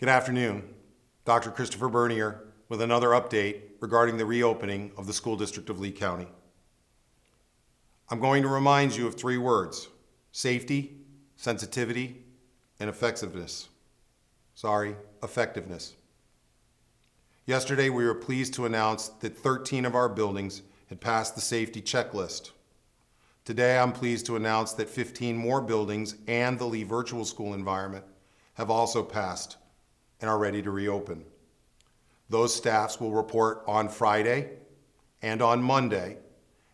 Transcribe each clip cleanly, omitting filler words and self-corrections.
Good afternoon. Dr. Christopher Bernier with another update regarding the reopening of the School District of Lee County. I'm going to remind you of three words: safety, sensitivity, and effectiveness. Effectiveness. Yesterday, we were pleased to announce that 13 of our buildings had passed the safety checklist. Today, I'm pleased to announce that 15 more buildings and the Lee virtual school environment have also passed and are ready to reopen. Those staffs will report on Friday and on Monday,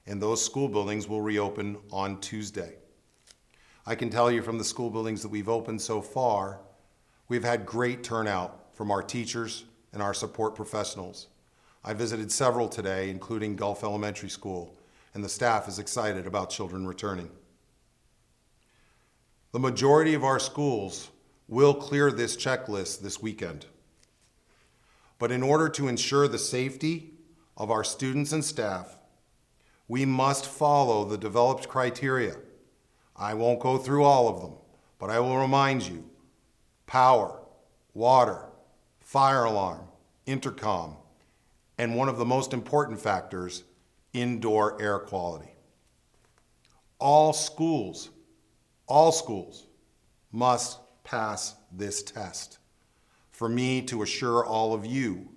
and those school buildings will reopen on Tuesday. I can tell you from the school buildings that we've opened so far, we've had great turnout from our teachers and our support professionals. I visited several today, including Gulf Elementary School, and the staff is excited about children returning. The majority of our schools will clear this checklist this weekend. But in order to ensure the safety of our students and staff, we must follow the developed criteria. I won't go through all of them, but I will remind you: power, water, fire alarm, intercom, and one of the most important factors, indoor air quality. All schools must pass this test for me to assure all of you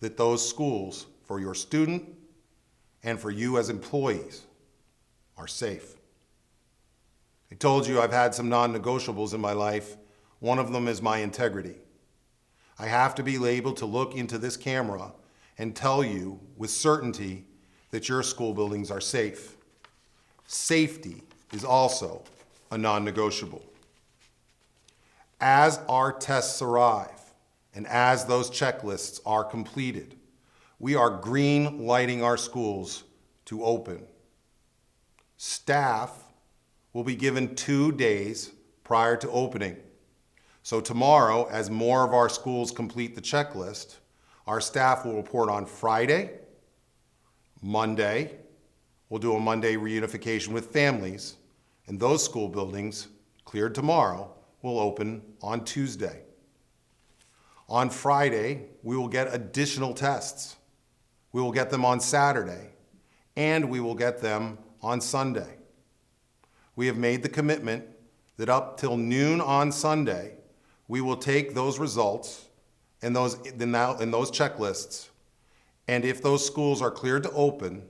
that those schools, for your student and for you as employees, are safe. I told you I've had some non-negotiables in my life. One of them is my integrity. I have to be able to look into this camera and tell you with certainty that your school buildings are safe. Safety is also a non-negotiable. As our tests arrive and as those checklists are completed, we are green lighting our schools to open. Staff will be given 2 days prior to opening. So tomorrow, as more of our schools complete the checklist, our staff will report on Friday, Monday. We'll do a Monday reunification with families, and those school buildings cleared tomorrow will open on Tuesday. On Friday, we will get additional tests. We will get them on Saturday, and we will get them on Sunday. We have made the commitment that up till noon on Sunday, we will take those results and those checklists, and if those schools are cleared to open,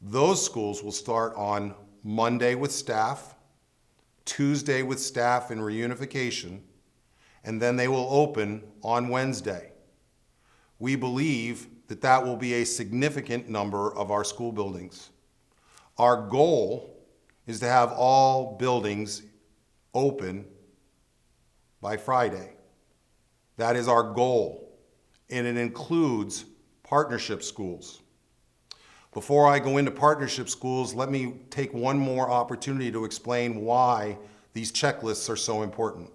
those schools will start on Monday with staff, Tuesday with staff in reunification, and then they will open on Wednesday. We believe that that will be a significant number of our school buildings. Our goal is to have all buildings open by Friday. That is our goal, and it includes partnership schools. Before I go into partnership schools, let me take one more opportunity to explain why these checklists are so important.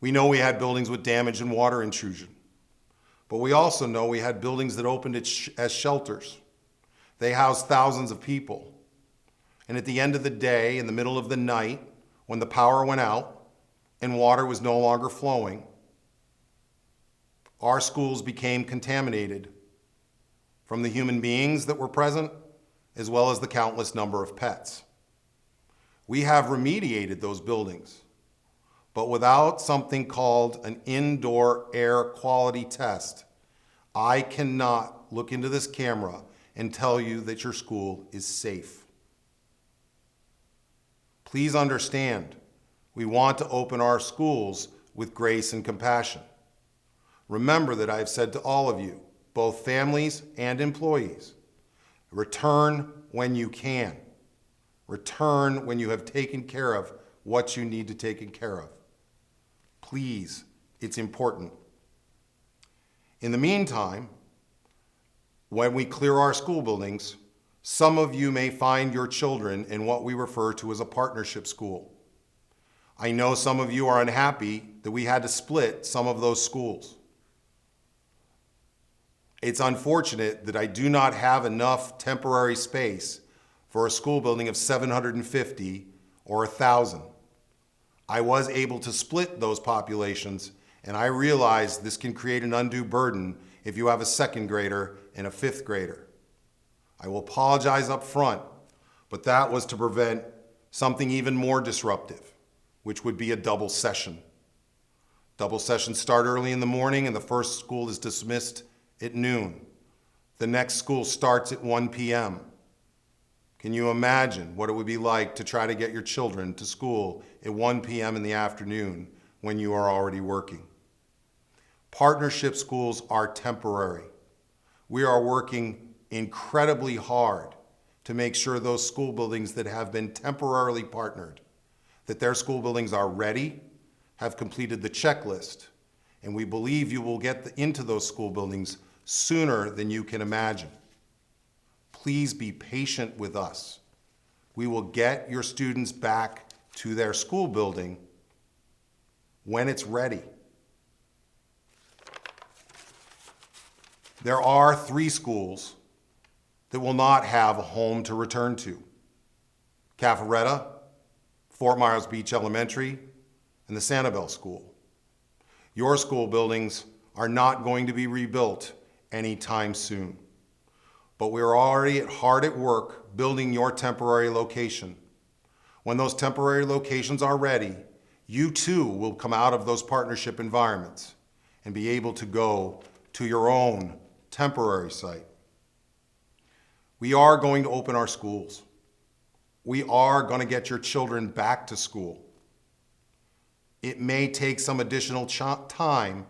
We know we had buildings with damage and water intrusion, but we also know we had buildings that opened as shelters. They housed thousands of people. And at the end of the day, in the middle of the night, when the power went out and water was no longer flowing, our schools became contaminated from the human beings that were present, as well as the countless number of pets. We have remediated those buildings, but without something called an indoor air quality test, I cannot look into this camera and tell you that your school is safe. Please understand, we want to open our schools with grace and compassion. Remember that I've said to all of you, both families and employees, return when you can. Return when you have taken care of what you need to take care of. Please, it's important. In the meantime, when we clear our school buildings, some of you may find your children in what we refer to as a partnership school. I know some of you are unhappy that we had to split some of those schools. It's unfortunate that I do not have enough temporary space for a school building of 750 or 1,000. I was able to split those populations, and I realize this can create an undue burden if you have a second grader and a fifth grader. I will apologize up front, but that was to prevent something even more disruptive, which would be a double session. Double sessions start early in the morning and the first school is dismissed at noon. The next school starts at 1 p.m. Can you imagine what it would be like to try to get your children to school at 1 p.m. in the afternoon when you are already working? Partnership schools are temporary. We are working incredibly hard to make sure those school buildings that have been temporarily partnered, that their school buildings are ready, have completed the checklist, and we believe you will get into those school buildings sooner than you can imagine. Please be patient with us. We will get your students back to their school building when it's ready. There are 3 schools that will not have a home to return to: Caffaretta, Fort Myers Beach Elementary, and the Sanibel School. Your school buildings are not going to be rebuilt anytime soon, but we're already hard at work building your temporary location. When those temporary locations are ready, you too will come out of those partnership environments and be able to go to your own temporary site. We are going to open our schools. We are going to get your children back to school. It may take some additional time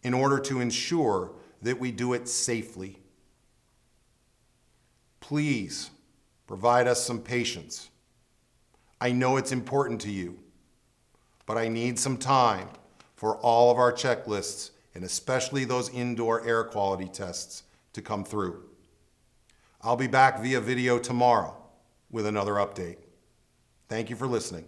in order to ensure that we do it safely. Please provide us some patience. I know it's important to you, but I need some time for all of our checklists, and especially those indoor air quality tests, to come through. I'll be back via video tomorrow with another update. Thank you for listening.